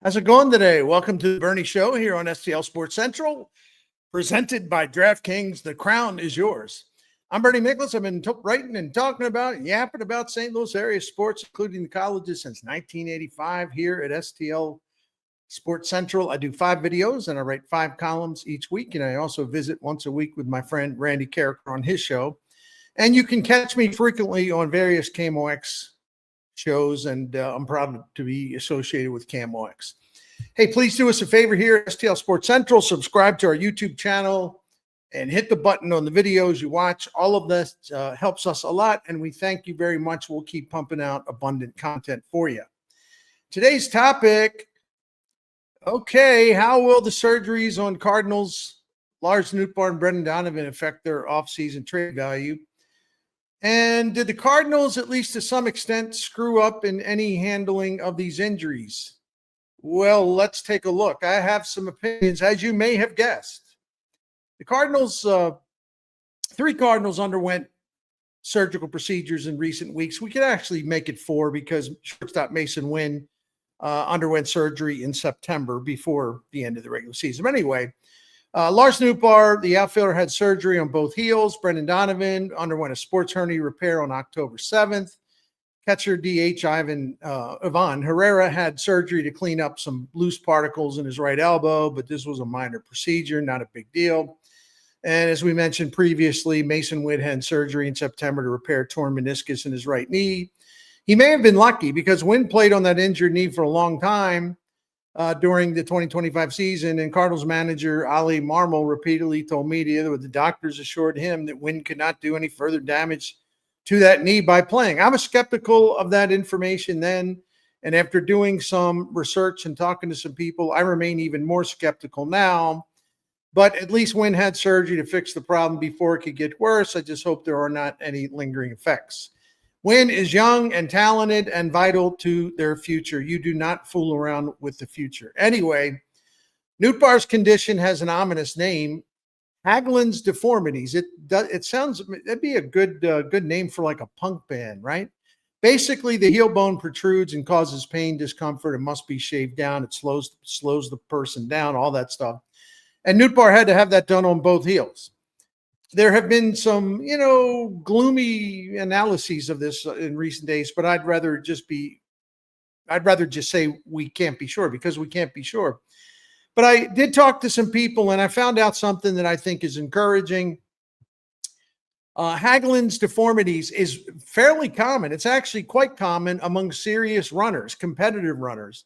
How's it going today? Welcome to the Bernie Show here on STL Sports Central, presented by DraftKings. The crown is yours. I'm Bernie Miklasz. I've been writing and talking about, yapping about St. Louis area sports, including the colleges, since 1985 here at STL Sports Central. I do 5 videos and I write 5 columns each week. And I also visit once a week with my friend Randy Carricker on his show. And you can catch me frequently on various KMOX shows, and I'm proud to be associated with KMOX. Hey, please do us a favor here at STL Sports Central. Subscribe to our YouTube channel and hit the button on the videos you watch. All of this helps us a lot, and we thank you very much. We'll keep pumping out abundant content for you. Today's topic, okay, how will the surgeries on Cardinals, Lars Nootbaar and Brendan Donovan affect their offseason trade value? And did the Cardinals, at least to some extent, screw up in any handling of these injuries? Well, let's take a look. I have some opinions, as you may have guessed. The Cardinals, 3 Cardinals underwent surgical procedures in recent weeks. We could actually make it 4 because shortstop Masyn Winn underwent surgery in September before the end of the regular season. But anyway, Lars Nootbaar, the outfielder, had surgery on both heels. Brendan Donovan underwent a sports-hernia repair on October 7th. Catcher DH Iván Herrera had surgery to clean up some loose particles in his right elbow, but this was a minor procedure, not a big deal. And as we mentioned previously, Masyn Winn had surgery in September to repair torn meniscus in his right knee. He may have been lucky because Winn played on that injured knee for a long time during the 2025 season, and Cardinals manager Oli Marmol repeatedly told media that the doctors assured him that Winn could not do any further damage to that knee by playing. I was skeptical of that information then, and after doing some research and talking to some people, I remain even more skeptical now. But at least Winn had surgery to fix the problem before it could get worse. I just hope there are not any lingering effects. Winn is young and talented and vital to their future. You do not fool around with the future. Anyway, Nootbaar's condition has an ominous name, Haglund's deformities. It sounds, that'd be a good name for like a punk band, right? Basically, the heel bone protrudes and causes pain, discomfort. It must be shaved down. It slows the person down, all that stuff. And Nootbaar had to have that done on both heels. There have been some, gloomy analyses of this in recent days, but I'd rather just say we can't be sure, because we can't be sure. But I did talk to some people, and I found out something that I think is encouraging. Haglund's deformities is fairly common. It's actually quite common among serious runners, competitive runners.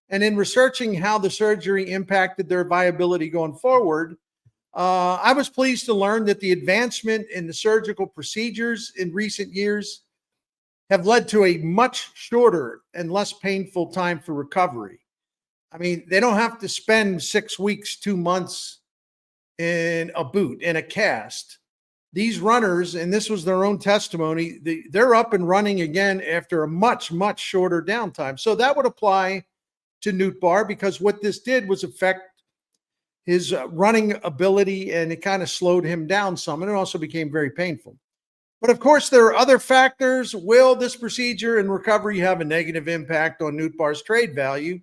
And in researching how the surgery impacted their viability going forward, I was pleased to learn that the advancement in the surgical procedures in recent years have led to a much shorter and less painful time for recovery. I mean, they don't have to spend 6 weeks, 2 months in a boot, in a cast. These runners, and this was their own testimony, they're up and running again after a much, much shorter downtime. So that would apply to Nootbaar, because what this did was affect his running ability, and it kind of slowed him down some, and it also became very painful. But of course, there are other factors. Will this procedure and recovery have a negative impact on Nootbaar's trade value?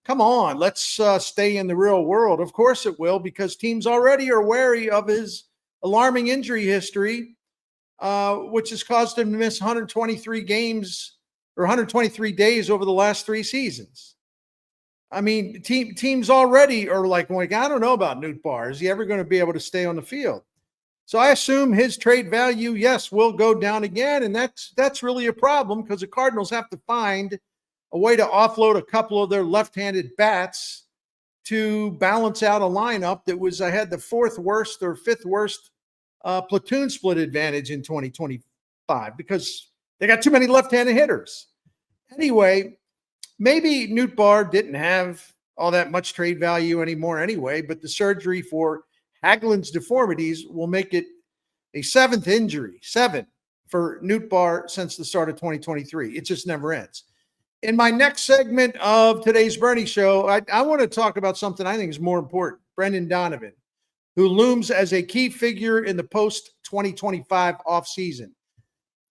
Come on, let's stay in the real world. Of course it will, because teams already are wary of his alarming injury history, which has caused him to miss 123 games or 123 days over the last 3 seasons. I mean, teams already are like, I don't know about Nootbaar. Is he ever going to be able to stay on the field? So I assume his trade value, yes, will go down again. And that's really a problem, because the Cardinals have to find a way to offload a couple of their left-handed bats to balance out a lineup that was, I had the 4th worst or 5th worst platoon split advantage in 2025, because they got too many left-handed hitters. Anyway, maybe Nootbaar didn't have all that much trade value anymore anyway, but the surgery for Haglund's deformities will make it a 7th injury, 7 for Nootbaar since the start of 2023. It just never ends. In my next segment of today's Bernie Show, I want to talk about something I think is more important, Brendan Donovan, who looms as a key figure in the post-2025 offseason.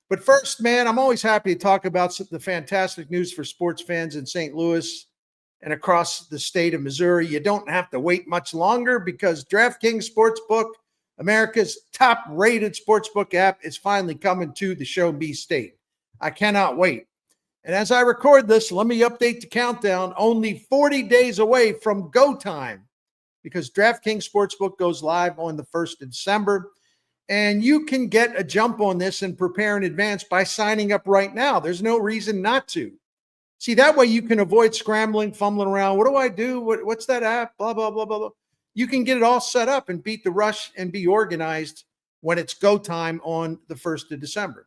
But first, man, I'm always happy to talk about the fantastic news for sports fans in St. Louis. and across the state of Missouri. You don't have to wait much longer because DraftKings Sportsbook, America's top-rated sportsbook app, is finally coming to the Show Me state. I cannot wait. And as I record this, let me update the countdown. Only 40 days away from go time because DraftKings Sportsbook goes live on the 1st of December. And you can get a jump on this and prepare in advance by signing up right now. There's no reason not to. See, that way you can avoid scrambling, fumbling around. What do I do? What's that app? Blah, blah, blah, blah, blah. You can get it all set up and beat the rush and be organized when it's go time on the 1st of December.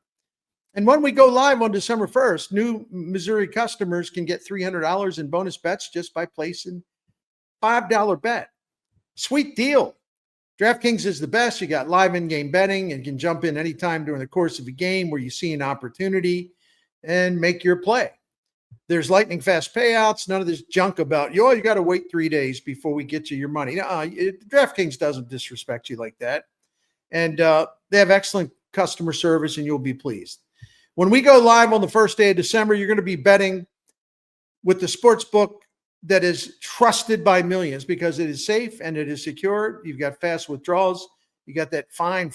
And when we go live on December 1st, new Missouri customers can get $300 in bonus bets just by placing $5 bet. Sweet deal. DraftKings is the best. You got live in-game betting and can jump in anytime during the course of a game where you see an opportunity and make your play. There's lightning fast payouts. None of this junk about, you got to wait 3 days before we get you your money. DraftKings doesn't disrespect you like that. And they have excellent customer service, and you'll be pleased. When we go live on the first day of December, you're going to be betting with the sports book that is trusted by millions because it is safe and it is secure. You've got fast withdrawals. You got that fine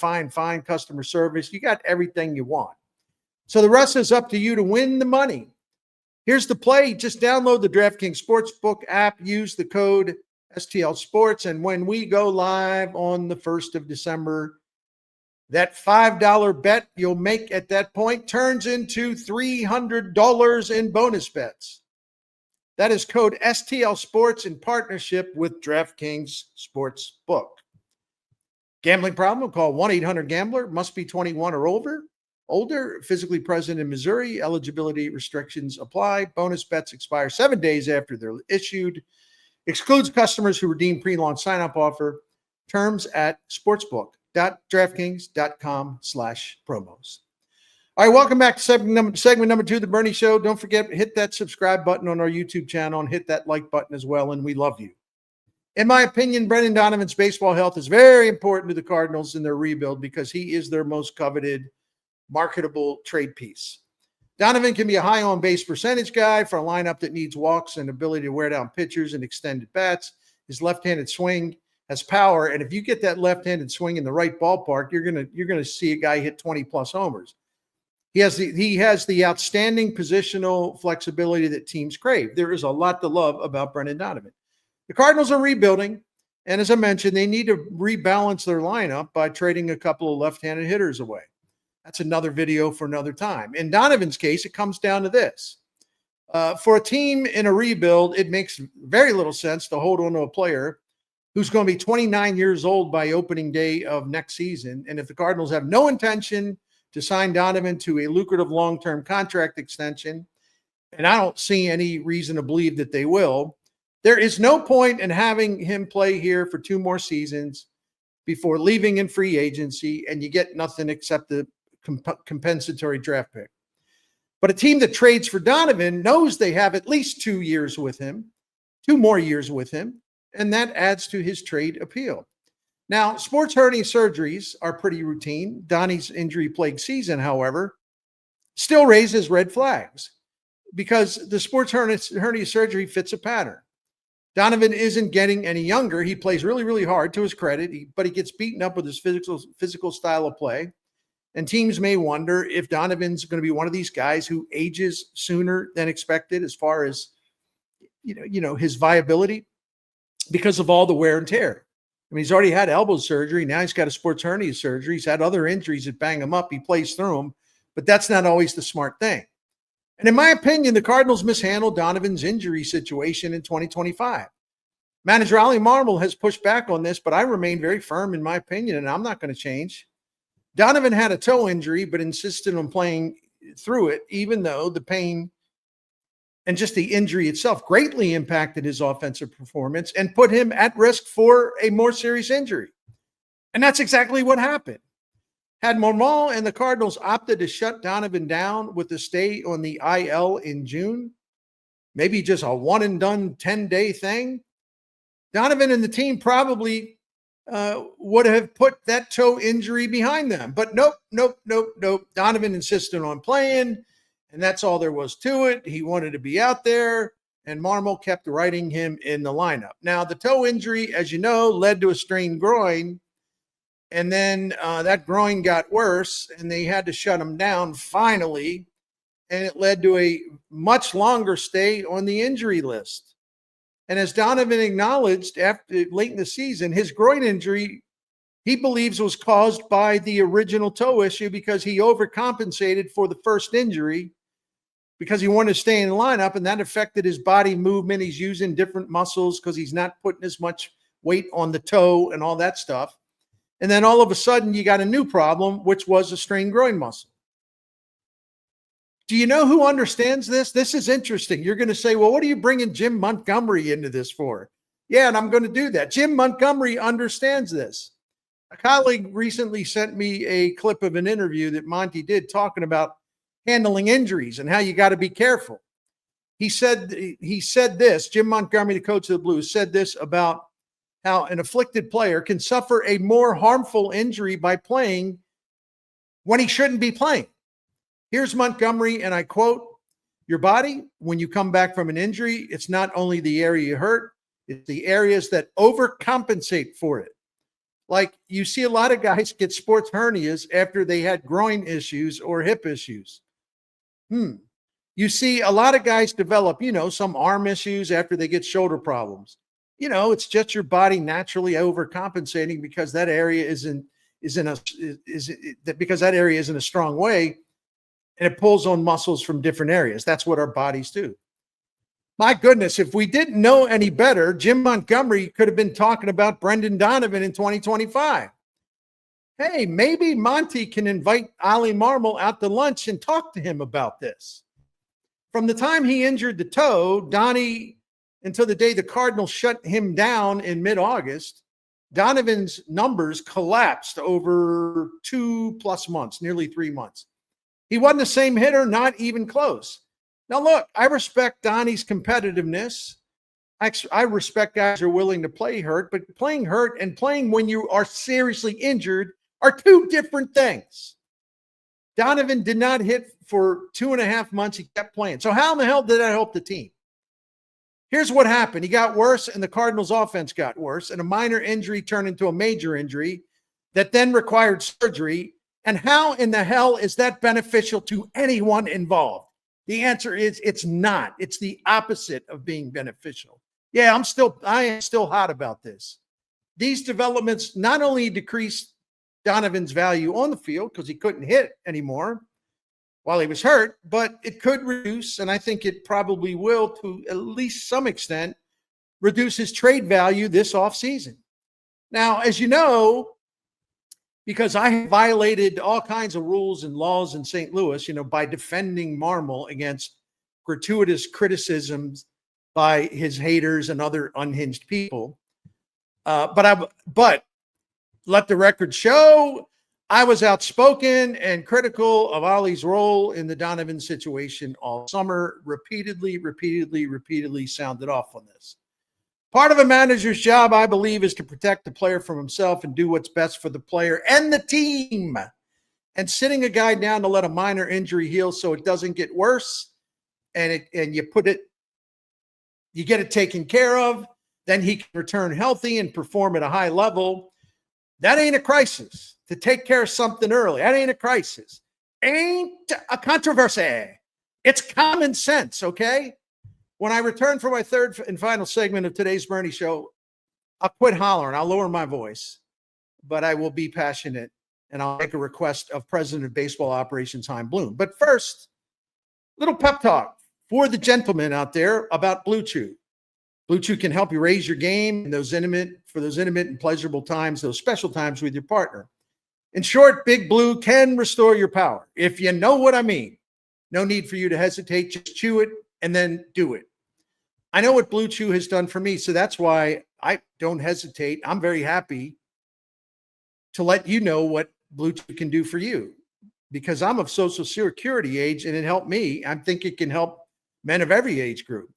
customer service. You got everything you want. So the rest is up to you to win the money. Here's the play. Just download the DraftKings Sportsbook app. Use the code STL Sports. And when we go live on the 1st of December, that $5 bet you'll make at that point turns into $300 in bonus bets. That is code STL Sports in partnership with DraftKings Sportsbook. Gambling problem? Call 1-800-GAMBLER. Must be 21 or older, physically present in Missouri. Eligibility restrictions apply. Bonus bets expire 7 days after they're issued. Excludes customers who redeem pre-launch sign-up offer. Terms at sportsbook.draftkings.com/promos. All right, welcome back to segment number 2 of the Bernie Show. Don't forget, hit that subscribe button on our YouTube channel and hit that like button as well, and we love you. In my opinion, Brendan Donovan's baseball health is very important to the Cardinals in their rebuild because he is their most coveted, marketable trade piece. Donovan can be a high on-base percentage guy for a lineup that needs walks and ability to wear down pitchers and extended bats. His left-handed swing has power, and if you get that left-handed swing in the right ballpark, you're gonna see a guy hit 20-plus homers. He has the outstanding positional flexibility that teams crave. There is a lot to love about Brendan Donovan. The Cardinals are rebuilding, and as I mentioned, they need to rebalance their lineup by trading a couple of left-handed hitters away. That's another video for another time. In Donovan's case, it comes down to this. For a team in a rebuild, it makes very little sense to hold on to a player who's going to be 29 years old by opening day of next season. And if the Cardinals have no intention to sign Donovan to a lucrative long-term contract extension, and I don't see any reason to believe that they will, there is no point in having him play here for 2 more seasons before leaving in free agency, and you get nothing except the compensatory draft pick. But a team that trades for Donovan knows they have at least 2 years with him, 2 more years with him, and that adds to his trade appeal. Now, sports hernia surgeries are pretty routine. Donnie's injury-plagued season, however, still raises red flags because the sports hernia surgery fits a pattern. Donovan isn't getting any younger. He plays really, really hard to his credit, but he gets beaten up with his physical style of play. And teams may wonder if Donovan's going to be one of these guys who ages sooner than expected as far as his viability because of all the wear and tear. I mean, he's already had elbow surgery. Now he's got a sports hernia surgery. He's had other injuries that bang him up. He plays through them, but that's not always the smart thing. And in my opinion, the Cardinals mishandled Donovan's injury situation in 2025. Manager Oli Marmol has pushed back on this, but I remain very firm in my opinion, and I'm not going to change. Donovan had a toe injury, but insisted on playing through it, even though the pain and just the injury itself greatly impacted his offensive performance and put him at risk for a more serious injury. And that's exactly what happened. Had Marmol and the Cardinals opted to shut Donovan down with the stay on the IL in June, maybe just a one-and-done 10-day thing, Donovan and the team probably would have put that toe injury behind them. But nope. Donovan insisted on playing, and that's all there was to it. He wanted to be out there, and Marmol kept writing him in the lineup. Now, the toe injury, as you know, led to a strained groin, and then that groin got worse, and they had to shut him down finally, and it led to a much longer stay on the injury list. And as Donovan acknowledged after late in the season, his groin injury, he believes, was caused by the original toe issue because he overcompensated for the first injury because he wanted to stay in the lineup, and that affected his body movement. He's using different muscles because he's not putting as much weight on the toe and all that stuff. And then all of a sudden, you got a new problem, which was a strained groin muscle. Do you know who understands this? This is interesting. You're going to say, well, what are you bringing Jim Montgomery into this for? Yeah, and I'm going to do that. Jim Montgomery understands this. A colleague recently sent me a clip of an interview that Monty did talking about handling injuries and how you got to be careful. He said this, Jim Montgomery, the coach of the Blues, said this about how an afflicted player can suffer a more harmful injury by playing when he shouldn't be playing. Here's Montgomery, and I quote, "Your body, when you come back from an injury, it's not only the area you hurt, it's the areas that overcompensate for it. Like you see a lot of guys get sports hernias after they had groin issues or hip issues. You see a lot of guys develop, some arm issues after they get shoulder problems. It's just your body naturally overcompensating because that area isn't in a strong way, and it pulls on muscles from different areas. That's what our bodies do. My goodness, if we didn't know any better, Jim Montgomery could have been talking about Brendan Donovan in 2025. Hey, maybe Monty can invite Oli Marmol out to lunch and talk to him about this. From the time he injured the toe, Donnie, until the day the Cardinals shut him down in mid-August, Donovan's numbers collapsed over 2+ months, nearly 3 months. He wasn't the same hitter, not even close. Now, look, I respect Donnie's competitiveness. I respect guys who are willing to play hurt, but playing hurt and playing when you are seriously injured are two different things. Donovan did not hit for 2.5 months. He kept playing. So how in the hell did that help the team? Here's what happened. He got worse, and the Cardinals' offense got worse, and a minor injury turned into a major injury that then required surgery. And how in the hell is that beneficial to anyone involved? The answer is it's not. It's the opposite of being beneficial. Yeah, I am still hot about this. These developments not only decreased Donovan's value on the field because he couldn't hit anymore while he was hurt, but it could reduce, and I think it probably will to at least some extent, reduce his trade value this offseason. Now, as you know, because I have violated all kinds of rules and laws in St. Louis, by defending Marmol against gratuitous criticisms by his haters and other unhinged people. But let the record show, I was outspoken and critical of Oli's role in the Donovan situation all summer, repeatedly sounded off on this. Part of a manager's job, I believe, is to protect the player from himself and do what's best for the player and the team. And sitting a guy down to let a minor injury heal so it doesn't get worse, and you get it taken care of, then he can return healthy and perform at a high level. That ain't a crisis. To take care of something early, that ain't a crisis. Ain't a controversy. It's common sense, okay? When I return for my third and final segment of today's Bernie Show, I'll quit hollering. I'll lower my voice, but I will be passionate, and I'll make a request of President of Baseball Operations Chaim Bloom. But first, little pep talk for the gentlemen out there about Blue Chew. Blue Chew can help you raise your game in those intimate and pleasurable times, those special times with your partner. In short, Big Blue can restore your power. If you know what I mean, no need for you to hesitate. Just chew it and then do it. I know what Blue Chew has done for me, so that's why I don't hesitate. I'm very happy to let you know what Blue Chew can do for you because I'm of Social Security age and it helped me. I think it can help men of every age group.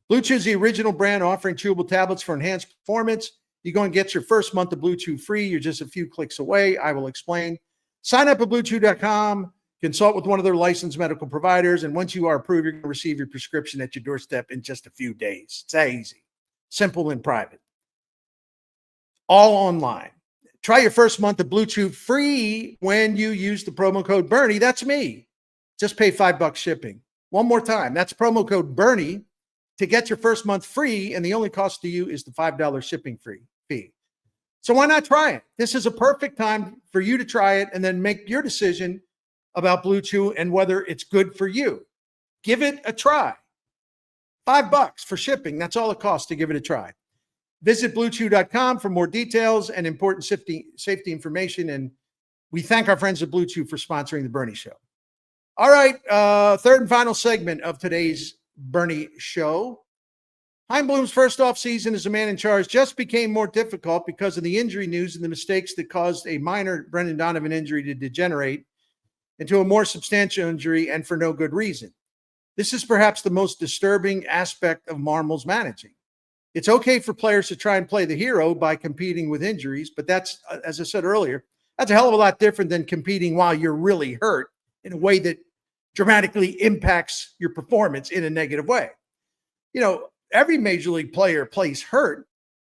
Blue Chew is the original brand offering chewable tablets for enhanced performance. You go and get your first month of Blue Chew free. You're just a few clicks away. I will explain. Sign up at BlueChew.com. Consult with one of their licensed medical providers, and once you are approved, you're going to receive your prescription at your doorstep in just a few days. It's that easy, simple, and private. All online. Try your first month of Blue Chew free when you use the promo code Bernie. That's me. Just pay $5 shipping. One more time. That's promo code Bernie to get your first month free, and the only cost to you is the $5 shipping fee. So why not try it? This is a perfect time for you to try it and then make your decision about Blue Chew and whether it's good for you. Give it a try. $5 for shipping. That's all it costs to give it a try. Visit bluechew.com for more details and important safety information. And we thank our friends at Blue Chew for sponsoring the Bernie Show. All right, third and final segment of today's Bernie Show. Chaim Bloom's first offseason as a man in charge just became more difficult because of the injury news and the mistakes that caused a minor Brendan Donovan injury to degenerate into a more substantial injury, and for no good reason. This is perhaps the most disturbing aspect of Marmol's managing. It's okay for players to try and play the hero by competing with injuries, but that's, as I said earlier, that's a hell of a lot different than competing while you're really hurt in a way that dramatically impacts your performance in a negative way. You know, every major league player plays hurt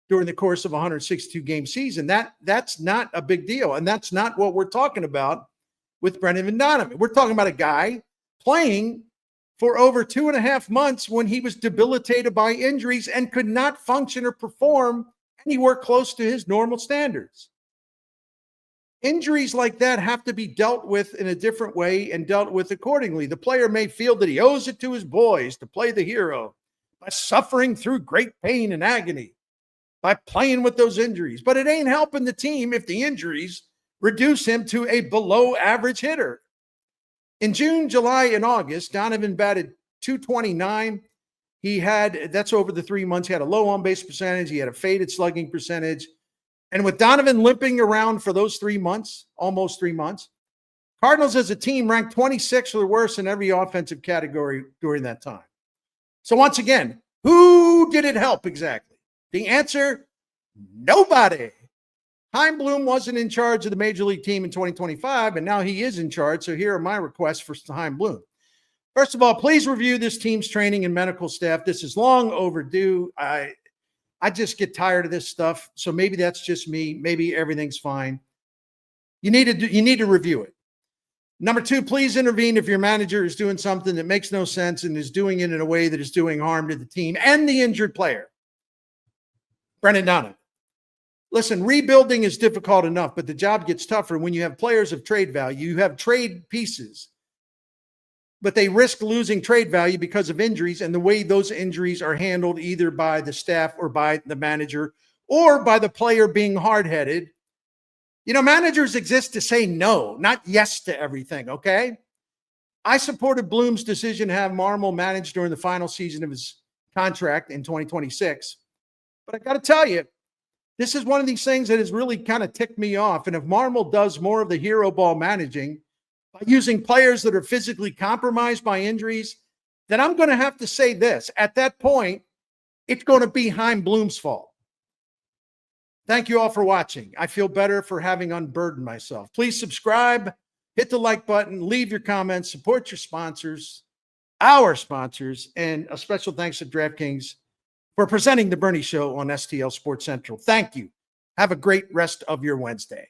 during the course of a 162-game season. That's not a big deal, and that's not what we're talking about with Brendan Donovan. We're talking about a guy playing for over 2.5 months when he was debilitated by injuries and could not function or perform anywhere close to his normal standards. Injuries like that have to be dealt with in a different way and dealt with accordingly. The player may feel that he owes it to his boys to play the hero by suffering through great pain and agony, by playing with those injuries, but it ain't helping the team if the injuries reduce him to a below average hitter. In June, July, and August, Donovan batted .229. That's over the 3 months. He had a low on-base percentage. He had a faded slugging percentage. And with Donovan limping around for those 3 months, almost 3 months, Cardinals as a team ranked 26th or worse in every offensive category during that time. So once again, who did it help exactly? The answer, nobody. Chaim Bloom wasn't in charge of the major league team in 2025, and now he is in charge. So here are my requests for Chaim Bloom. First of all, please review this team's training and medical staff. This is long overdue. I just get tired of this stuff. So maybe that's just me. Maybe everything's fine. You need to review it. Number two, please intervene if your manager is doing something that makes no sense and is doing it in a way that is doing harm to the team and the injured player. Brendan Donovan. Listen, rebuilding is difficult enough, but the job gets tougher when you have players of trade value. You have trade pieces, but they risk losing trade value because of injuries and the way those injuries are handled either by the staff or by the manager or by the player being hard-headed. You know, managers exist to say no, not yes to everything, okay? I supported Bloom's decision to have Marmol manage during the final season of his contract in 2026, but I got to tell you, this is one of these things that has really kind of ticked me off. And if Marmol does more of the hero ball managing by using players that are physically compromised by injuries, then I'm going to have to say this. At that point, it's going to be Chaim Bloom's fault. Thank you all for watching. I feel better for having unburdened myself. Please subscribe, hit the like button, leave your comments, support your sponsors, our sponsors, and a special thanks to DraftKings for presenting the Bernie Show on STL Sports Central. Thank you. Have a great rest of your Wednesday.